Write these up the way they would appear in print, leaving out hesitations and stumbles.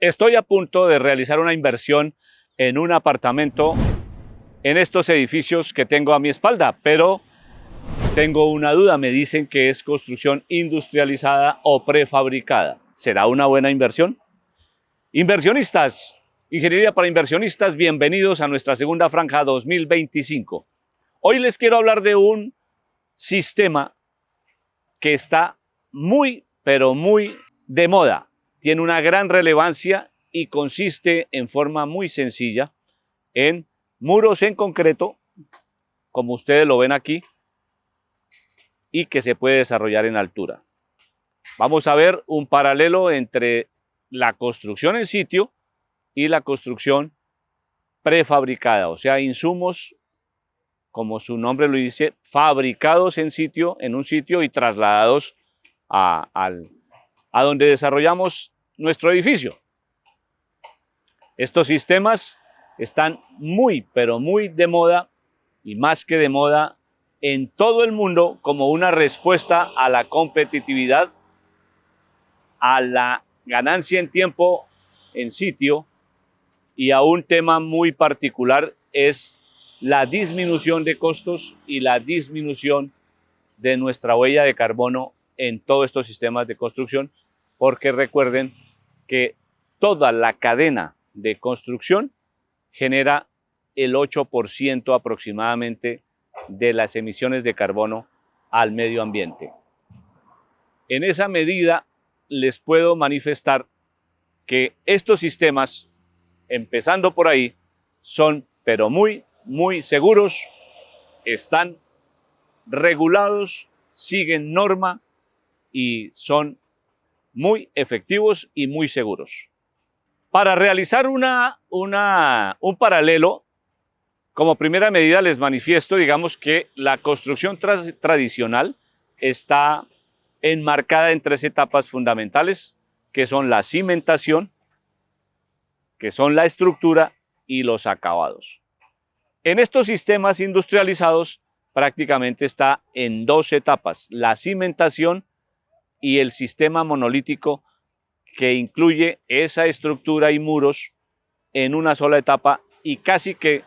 Estoy a punto de realizar una inversión en un apartamento en estos edificios que tengo a mi espalda, pero tengo una duda. Me dicen que es construcción industrializada o prefabricada. ¿Será una buena inversión? Inversionistas, Ingeniería para Inversionistas, bienvenidos a nuestra segunda franja 2025. Hoy les quiero hablar de un sistema que está muy, pero muy de moda. Tiene una gran relevancia y consiste en forma muy sencilla en muros en concreto, como ustedes lo ven aquí, y que se puede desarrollar en altura. Vamos a ver un paralelo entre la construcción en sitio y la construcción prefabricada, o sea, insumos, como su nombre lo dice, fabricados en sitio, en un sitio y trasladados a donde desarrollamos nuestro edificio. Estos sistemas están muy, pero muy de moda, y más que de moda, en todo el mundo, como una respuesta a la competitividad, a la ganancia en tiempo, en sitio, y a un tema muy particular es la disminución de costos y la disminución de nuestra huella de carbono en todos estos sistemas de construcción, porque recuerden que toda la cadena de construcción genera el 8% aproximadamente de las emisiones de carbono al medio ambiente. En esa medida les puedo manifestar que estos sistemas, empezando por ahí, son pero muy, muy seguros, están regulados, siguen norma y son muy efectivos y muy seguros. Para realizar un paralelo, como primera medida les manifiesto, digamos que la construcción tradicional está enmarcada en tres etapas fundamentales, que son la cimentación, que son la estructura y los acabados. En estos sistemas industrializados prácticamente está en dos etapas, la cimentación y el sistema monolítico, que incluye esa estructura y muros en una sola etapa y casi que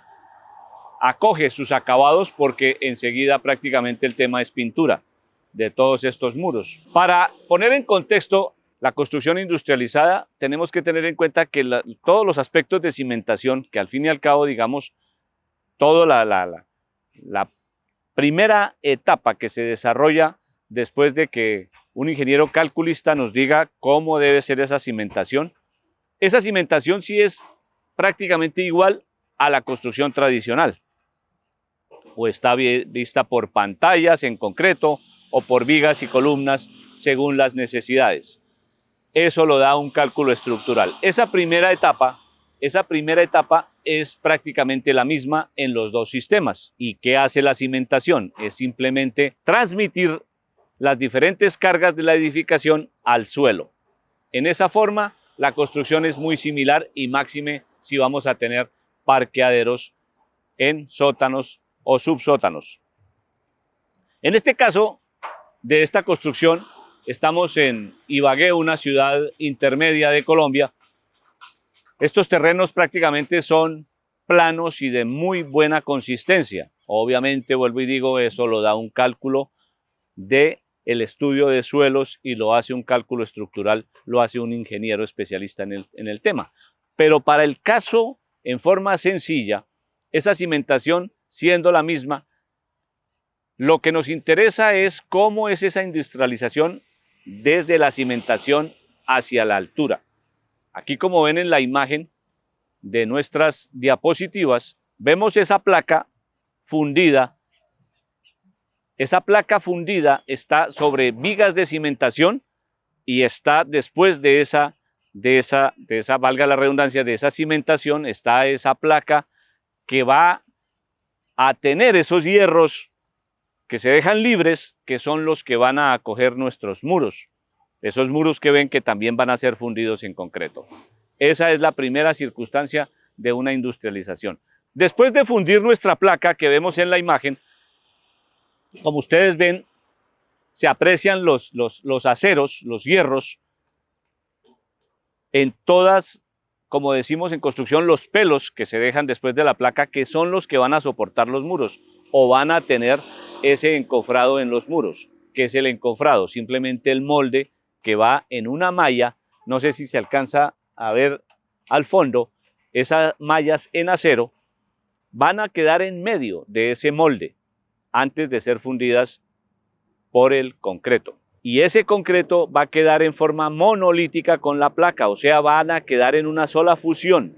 acoge sus acabados, porque enseguida prácticamente el tema es pintura de todos estos muros. Para poner en contexto la construcción industrializada, tenemos que tener en cuenta que todos los aspectos de cimentación, que al fin y al cabo, digamos, toda la primera etapa que se desarrolla después de que un ingeniero calculista nos diga cómo debe ser esa cimentación sí es prácticamente igual a la construcción tradicional, o está vista por pantallas en concreto o por vigas y columnas según las necesidades. Eso lo da un cálculo estructural. Esa primera etapa es prácticamente la misma en los dos sistemas. ¿Y qué hace la cimentación? Es simplemente transmitir las diferentes cargas de la edificación al suelo. En esa forma, la construcción es muy similar, y máxime si vamos a tener parqueaderos en sótanos o subsótanos. En este caso de esta construcción, estamos en Ibagué, una ciudad intermedia de Colombia. Estos terrenos prácticamente son planos y de muy buena consistencia. Obviamente, vuelvo y digo, eso lo da un cálculo del estudio de suelos y lo hace un cálculo estructural, lo hace un ingeniero especialista en el tema. Pero para el caso, en forma sencilla, esa cimentación siendo la misma, lo que nos interesa es cómo es esa industrialización desde la cimentación hacia la altura. Aquí, como ven en la imagen de nuestras diapositivas, vemos esa placa fundida. Esa placa fundida está sobre vigas de cimentación y está después de esa, valga la redundancia, de esa cimentación, está esa placa que va a tener esos hierros que se dejan libres, que son los que van a acoger nuestros muros. Esos muros que ven que también van a ser fundidos en concreto. Esa es la primera circunstancia de una industrialización. Después de fundir nuestra placa que vemos en la imagen, como ustedes ven, se aprecian los aceros, los hierros, en todas, como decimos en construcción, los pelos que se dejan después de la placa, que son los que van a soportar los muros o van a tener ese encofrado en los muros. ¿Qué es el encofrado? Simplemente el molde que va en una malla, no sé si se alcanza a ver al fondo, esas mallas en acero van a quedar en medio de ese molde antes de ser fundidas por el concreto. Y ese concreto va a quedar en forma monolítica con la placa, o sea, van a quedar en una sola fusión,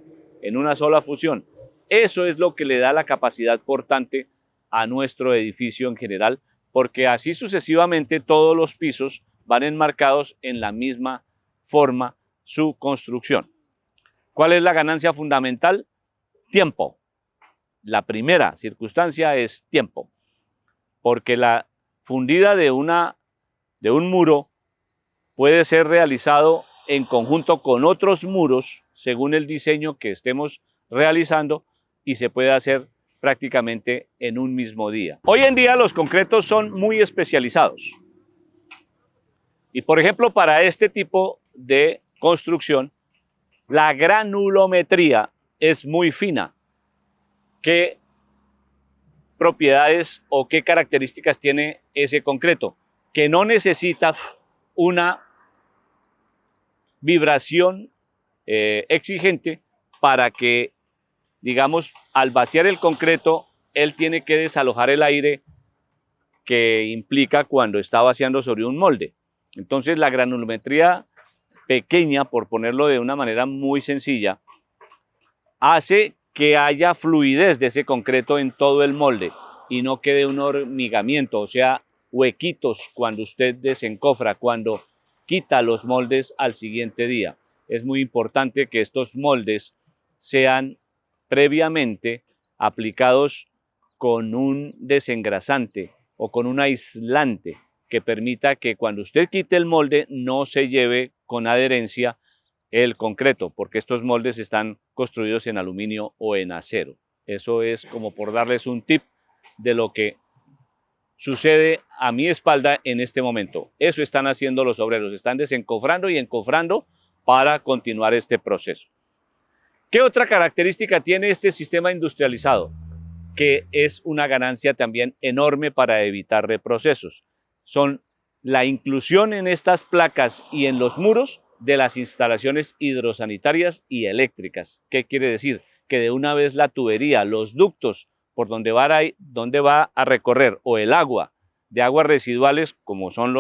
Eso es lo que le da la capacidad portante a nuestro edificio en general, porque así sucesivamente todos los pisos van enmarcados en la misma forma su construcción. ¿Cuál es la ganancia fundamental? Tiempo. La primera circunstancia es tiempo, porque la fundida de un muro puede ser realizado en conjunto con otros muros según el diseño que estemos realizando y se puede hacer prácticamente en un mismo día. Hoy en día los concretos son muy especializados y, por ejemplo, para este tipo de construcción la granulometría es muy fina. ¿Qué propiedades o qué características tiene ese concreto? Que no necesita una vibración exigente para que, digamos, al vaciar el concreto, él tiene que desalojar el aire que implica cuando está vaciando sobre un molde. Entonces, la granulometría pequeña, por ponerlo de una manera muy sencilla, hace que haya fluidez de ese concreto en todo el molde y no quede un hormigamiento, o sea, huequitos cuando usted desencofra, cuando quita los moldes al siguiente día. Es muy importante que estos moldes sean previamente aplicados con un desengrasante o con un aislante que permita que cuando usted quite el molde no se lleve con adherencia el concreto, porque estos moldes están construidos en aluminio o en acero. Eso es como por darles un tip de lo que sucede a mi espalda en este momento. Eso están haciendo los obreros, están desencofrando y encofrando para continuar este proceso. ¿Qué otra característica tiene este sistema industrializado? Que es una ganancia también enorme para evitar reprocesos. Son la inclusión en estas placas y en los muros de las instalaciones hidrosanitarias y eléctricas. ¿Qué quiere decir? Que de una vez la tubería, los ductos por donde va a recorrer o el agua de aguas residuales, como son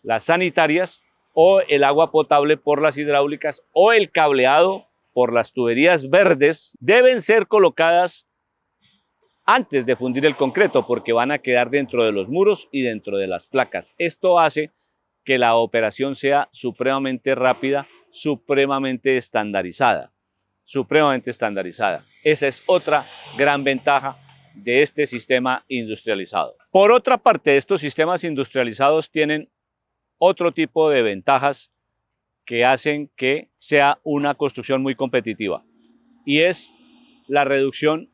las sanitarias, o el agua potable por las hidráulicas, o el cableado por las tuberías verdes, deben ser colocadas antes de fundir el concreto, porque van a quedar dentro de los muros y dentro de las placas. Esto hace que la operación sea supremamente rápida, supremamente estandarizada. Esa es otra gran ventaja de este sistema industrializado. Por otra parte, estos sistemas industrializados tienen otro tipo de ventajas que hacen que sea una construcción muy competitiva, y es la reducción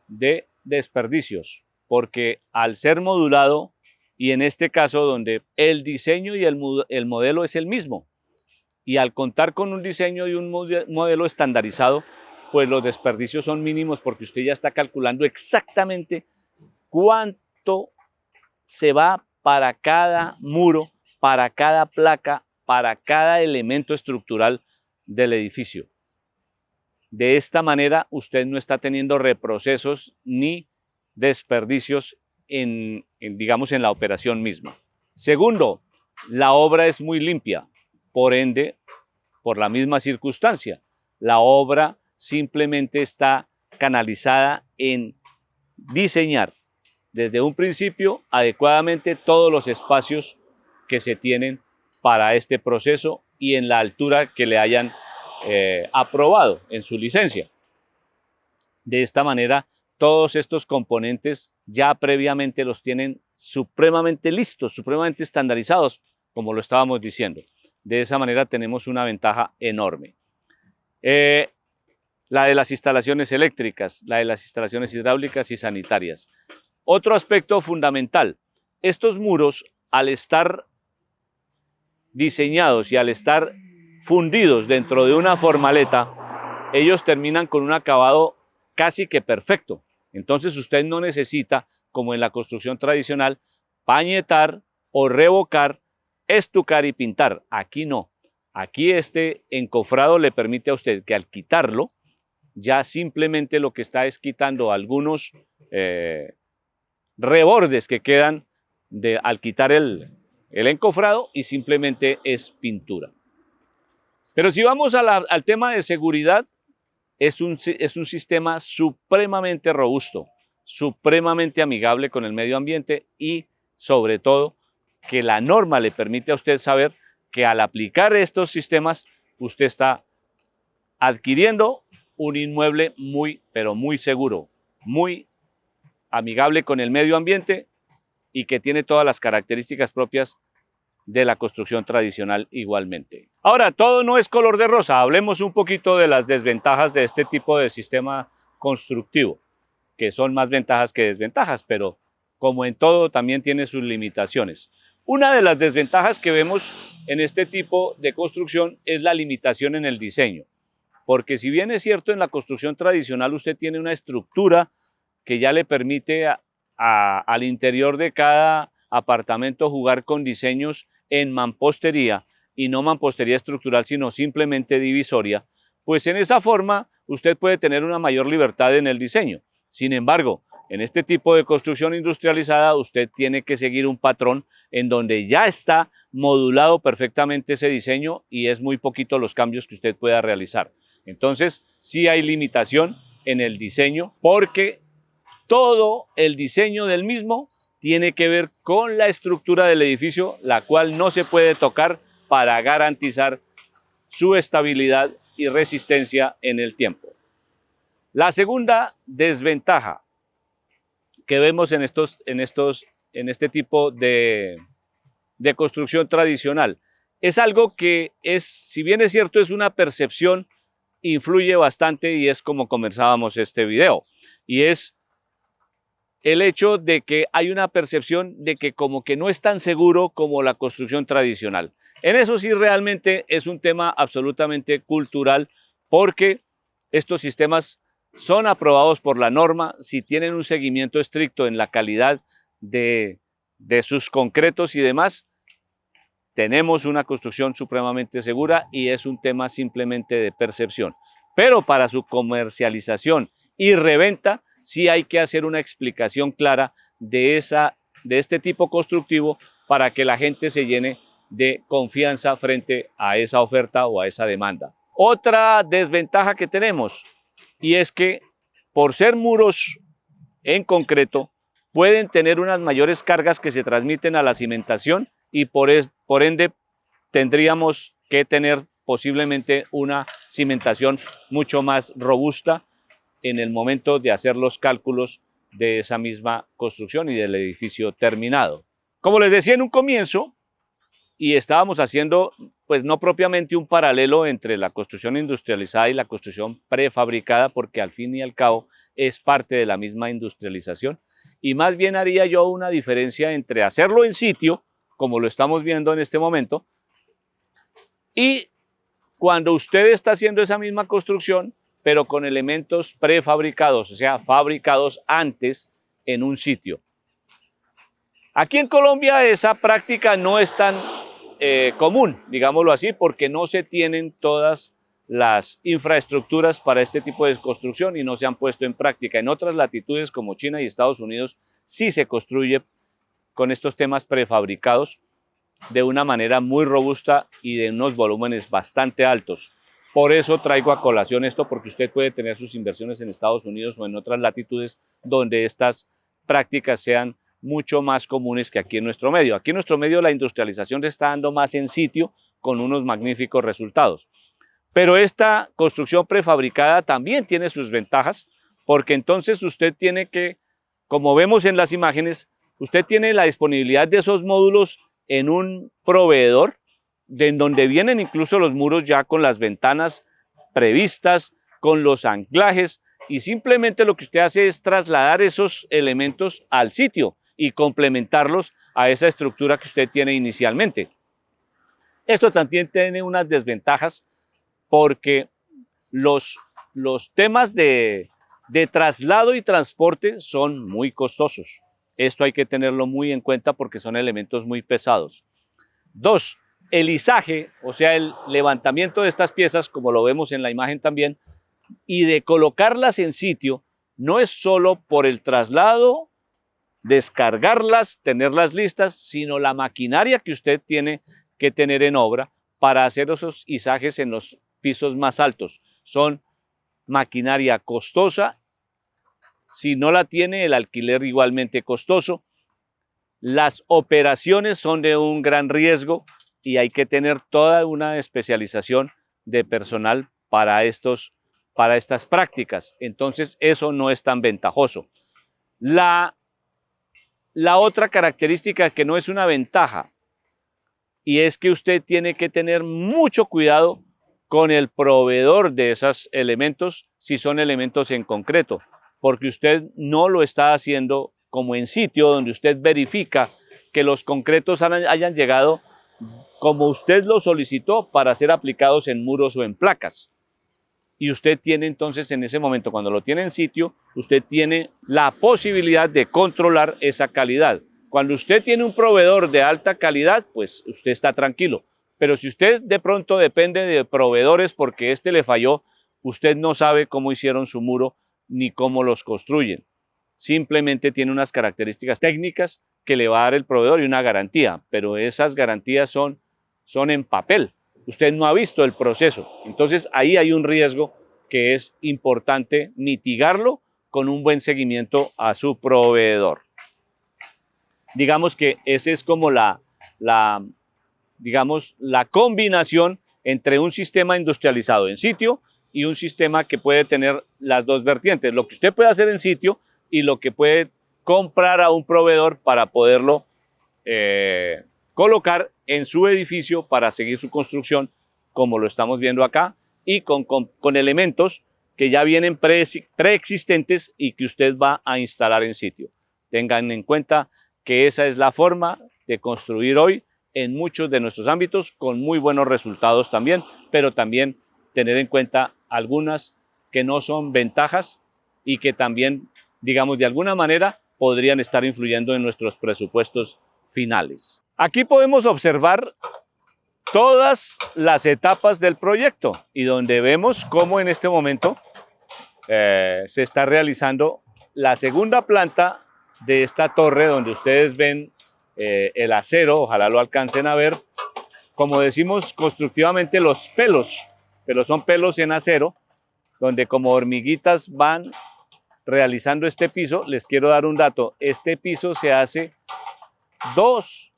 de desperdicios, porque al ser modulado, y en este caso donde el diseño y el modelo es el mismo, y al contar con un diseño y un modelo estandarizado, pues los desperdicios son mínimos, porque usted ya está calculando exactamente cuánto se va para cada muro, para cada placa, para cada elemento estructural del edificio. De esta manera usted no está teniendo reprocesos ni desperdicios digamos, en la operación misma. Segundo, la obra es muy limpia, por ende, por la misma circunstancia, la obra simplemente está canalizada en diseñar desde un principio adecuadamente todos los espacios que se tienen para este proceso y en la altura que le hayan aprobado en su licencia. De esta manera, todos estos componentes ya previamente los tienen supremamente listos, supremamente estandarizados, como lo estábamos diciendo. De esa manera tenemos una ventaja enorme. La de las instalaciones eléctricas, la de las instalaciones hidráulicas y sanitarias. Otro aspecto fundamental, estos muros, al estar diseñados y al estar fundidos dentro de una formaleta, ellos terminan con un acabado casi que perfecto. Entonces usted no necesita, como en la construcción tradicional, pañetar o revocar, estucar y pintar. Aquí no. Aquí este encofrado le permite a usted que al quitarlo, ya simplemente lo que está es quitando algunos rebordes que quedan al quitar el encofrado y simplemente es pintura. Pero si vamos al tema de seguridad, es un sistema supremamente robusto, supremamente amigable con el medio ambiente y sobre todo que la norma le permite a usted saber que al aplicar estos sistemas usted está adquiriendo un inmueble muy, pero muy seguro, muy amigable con el medio ambiente y que tiene todas las características propias de la construcción tradicional igualmente. Ahora, todo no es color de rosa. Hablemos un poquito de las desventajas de este tipo de sistema constructivo, que son más ventajas que desventajas, pero como en todo también tiene sus limitaciones. Una de las desventajas que vemos en este tipo de construcción es la limitación en el diseño, porque si bien es cierto en la construcción tradicional usted tiene una estructura que ya le permite al interior de cada apartamento jugar con diseños en mampostería y no mampostería estructural sino simplemente divisoria, pues en esa forma usted puede tener una mayor libertad en el diseño. Sin embargo, en este tipo de construcción industrializada usted tiene que seguir un patrón en donde ya está modulado perfectamente ese diseño y es muy poquito los cambios que usted pueda realizar. Entonces, sí hay limitación en el diseño porque todo el diseño del mismo tiene que ver con la estructura del edificio, la cual no se puede tocar para garantizar su estabilidad y resistencia en el tiempo. La segunda desventaja que vemos en este tipo de construcción tradicional es algo que si bien es cierto, es una percepción, influye bastante y es como comenzábamos este video, y es el hecho de que hay una percepción de que como que no es tan seguro como la construcción tradicional. En eso sí realmente es un tema absolutamente cultural porque estos sistemas son aprobados por la norma si tienen un seguimiento estricto en la calidad de sus concretos y demás. Tenemos una construcción supremamente segura y es un tema simplemente de percepción. Pero para su comercialización y reventa sí hay que hacer una explicación clara de este tipo constructivo para que la gente se llene de confianza frente a esa oferta o a esa demanda. Otra desventaja que tenemos, y es que por ser muros en concreto, pueden tener unas mayores cargas que se transmiten a la cimentación y por ende tendríamos que tener posiblemente una cimentación mucho más robusta en el momento de hacer los cálculos de esa misma construcción y del edificio terminado. Como les decía en un comienzo, y estábamos haciendo pues no propiamente un paralelo entre la construcción industrializada y la construcción prefabricada, porque al fin y al cabo es parte de la misma industrialización, y más bien haría yo una diferencia entre hacerlo en sitio, como lo estamos viendo en este momento, y cuando usted está haciendo esa misma construcción, pero con elementos prefabricados, o sea, fabricados antes en un sitio. Aquí en Colombia esa práctica no es tan común, digámoslo así, porque no se tienen todas las infraestructuras para este tipo de construcción y no se han puesto en práctica. En otras latitudes como China y Estados Unidos sí se construye con estos temas prefabricados de una manera muy robusta y de unos volúmenes bastante altos. Por eso traigo a colación esto, porque usted puede tener sus inversiones en Estados Unidos o en otras latitudes donde estas prácticas sean mucho más comunes que aquí en nuestro medio. Aquí en nuestro medio la industrialización se está dando más en sitio con unos magníficos resultados. Pero esta construcción prefabricada también tiene sus ventajas, porque entonces usted tiene que, como vemos en las imágenes, usted tiene la disponibilidad de esos módulos en un proveedor, en donde vienen incluso los muros ya con las ventanas previstas, con los anclajes, y simplemente lo que usted hace es trasladar esos elementos al sitio y complementarlos a esa estructura que usted tiene inicialmente. Esto también tiene unas desventajas porque los temas de traslado y transporte son muy costosos. Esto hay que tenerlo muy en cuenta porque son elementos muy pesados. 2, el izaje, o sea, el levantamiento de estas piezas, como lo vemos en la imagen también, y de colocarlas en sitio, no es solo por el traslado, descargarlas, tenerlas listas, sino la maquinaria que usted tiene que tener en obra para hacer esos izajes en los pisos más altos. Son maquinaria costosa. Si no la tiene, el alquiler igualmente costoso. Las operaciones son de un gran riesgo y hay que tener toda una especialización de personal para estas prácticas. Entonces, eso no es tan ventajoso. La otra característica que no es una ventaja, y es que usted tiene que tener mucho cuidado con el proveedor de esos elementos, si son elementos en concreto, porque usted no lo está haciendo como en sitio donde usted verifica que los concretos hayan llegado como usted lo solicitó para ser aplicados en muros o en placas. Y usted tiene entonces en ese momento, cuando lo tiene en sitio, usted tiene la posibilidad de controlar esa calidad. Cuando usted tiene un proveedor de alta calidad, pues usted está tranquilo. Pero si usted de pronto depende de proveedores porque este le falló, usted no sabe cómo hicieron su muro ni cómo los construyen. Simplemente tiene unas características técnicas que le va a dar el proveedor y una garantía, pero esas garantías son en papel. Usted no ha visto el proceso. Entonces ahí hay un riesgo que es importante mitigarlo con un buen seguimiento a su proveedor. Digamos que esa es como la combinación entre un sistema industrializado en sitio y un sistema que puede tener las dos vertientes, lo que usted puede hacer en sitio y lo que puede comprar a un proveedor para poderlo colocar en su edificio para seguir su construcción, como lo estamos viendo acá, y con elementos que ya vienen preexistentes y que usted va a instalar en sitio. Tengan en cuenta que esa es la forma de construir hoy en muchos de nuestros ámbitos, con muy buenos resultados también, pero también tener en cuenta algunas que no son ventajas y que también, digamos, de alguna manera podrían estar influyendo en nuestros presupuestos finales. Aquí podemos observar todas las etapas del proyecto y donde vemos cómo en este momento se está realizando la segunda planta de esta torre, donde ustedes ven el acero, ojalá lo alcancen a ver, como decimos constructivamente los pelos, pero son pelos en acero, donde como hormiguitas van realizando este piso. Les quiero dar un dato: este piso se hace 2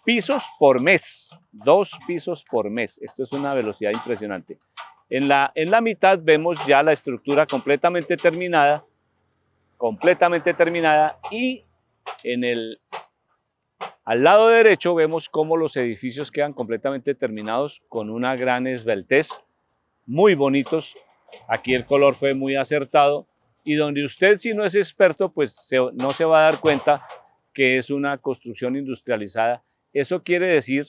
pisos por mes, 2 pisos por mes. Esto es una velocidad impresionante. En la mitad vemos ya la estructura completamente terminada, y al lado derecho vemos cómo los edificios quedan completamente terminados con una gran esbeltez, muy bonitos. Aquí el color fue muy acertado y donde usted, si no es experto, pues no se va a dar cuenta que es una construcción industrializada. Eso quiere decir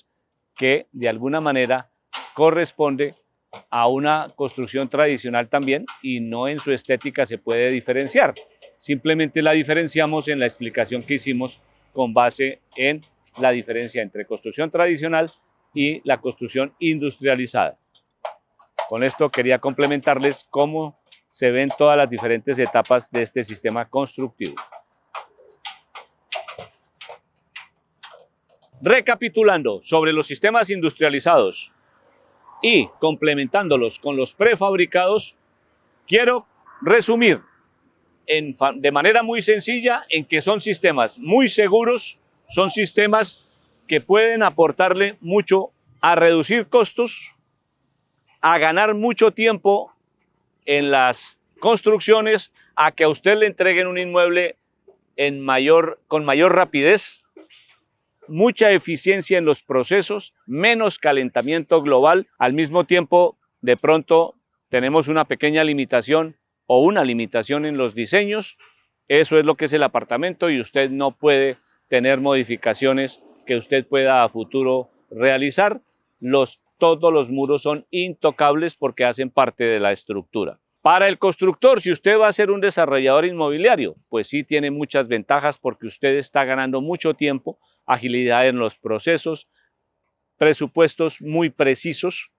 que de alguna manera corresponde a una construcción tradicional también, y no en su estética se puede diferenciar. Simplemente la diferenciamos en la explicación que hicimos con base en la diferencia entre construcción tradicional y la construcción industrializada. Con esto quería complementarles cómo se ven todas las diferentes etapas de este sistema constructivo. Recapitulando sobre los sistemas industrializados y complementándolos con los prefabricados, quiero resumir de manera muy sencilla en que son sistemas muy seguros, son sistemas que pueden aportarle mucho a reducir costos, a ganar mucho tiempo en las construcciones, a que a usted le entreguen un inmueble con mayor rapidez, mucha eficiencia en los procesos, menos calentamiento global. Al mismo tiempo, de pronto tenemos una pequeña limitación o una limitación en los diseños. Eso es lo que es el apartamento, y usted no puede tener modificaciones que usted pueda a futuro realizar. todos los muros son intocables porque hacen parte de la estructura. Para el constructor, si usted va a ser un desarrollador inmobiliario, pues sí tiene muchas ventajas porque usted está ganando mucho tiempo, agilidad en los procesos, presupuestos muy precisos,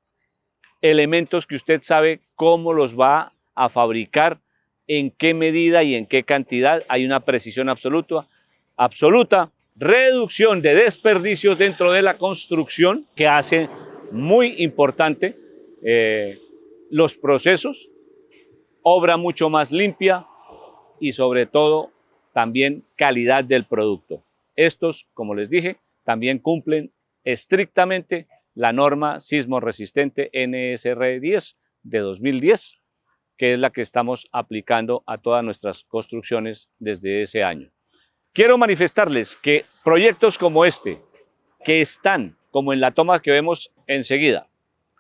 elementos que usted sabe cómo los va a fabricar, en qué medida y en qué cantidad. Hay una precisión absoluta, reducción de desperdicios dentro de la construcción que hace muy importante los procesos, obra mucho más limpia y sobre todo también calidad del producto. Estos, como les dije, también cumplen estrictamente la norma sismo resistente NSR 10 de 2010, que es la que estamos aplicando a todas nuestras construcciones desde ese año. Quiero manifestarles que proyectos como este, que están, como en la toma que vemos enseguida,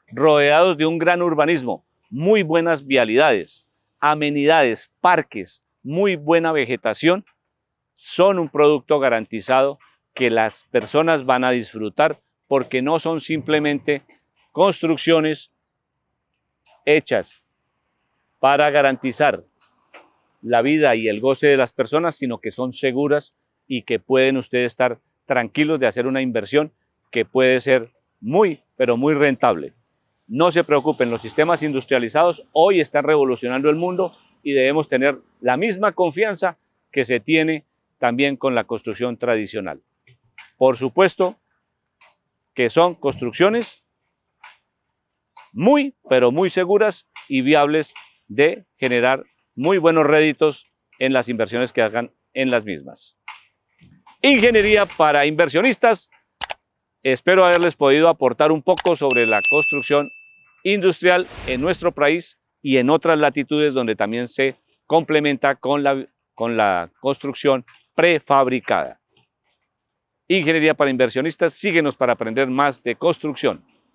rodeados de un gran urbanismo, muy buenas vialidades, amenidades, parques, muy buena vegetación, son un producto garantizado que las personas van a disfrutar porque no son simplemente construcciones hechas para garantizar la vida y el goce de las personas, sino que son seguras y que pueden ustedes estar tranquilos de hacer una inversión que puede ser muy, pero muy rentable. No se preocupen, los sistemas industrializados hoy están revolucionando el mundo y debemos tener la misma confianza que se tiene también con la construcción tradicional. Por supuesto que son construcciones muy, pero muy seguras y viables de generar muy buenos réditos en las inversiones que hagan en las mismas. Ingeniería para inversionistas. Espero haberles podido aportar un poco sobre la construcción industrial en nuestro país y en otras latitudes donde también se complementa con la construcción prefabricada. Ingeniería para inversionistas, síguenos para aprender más de construcción.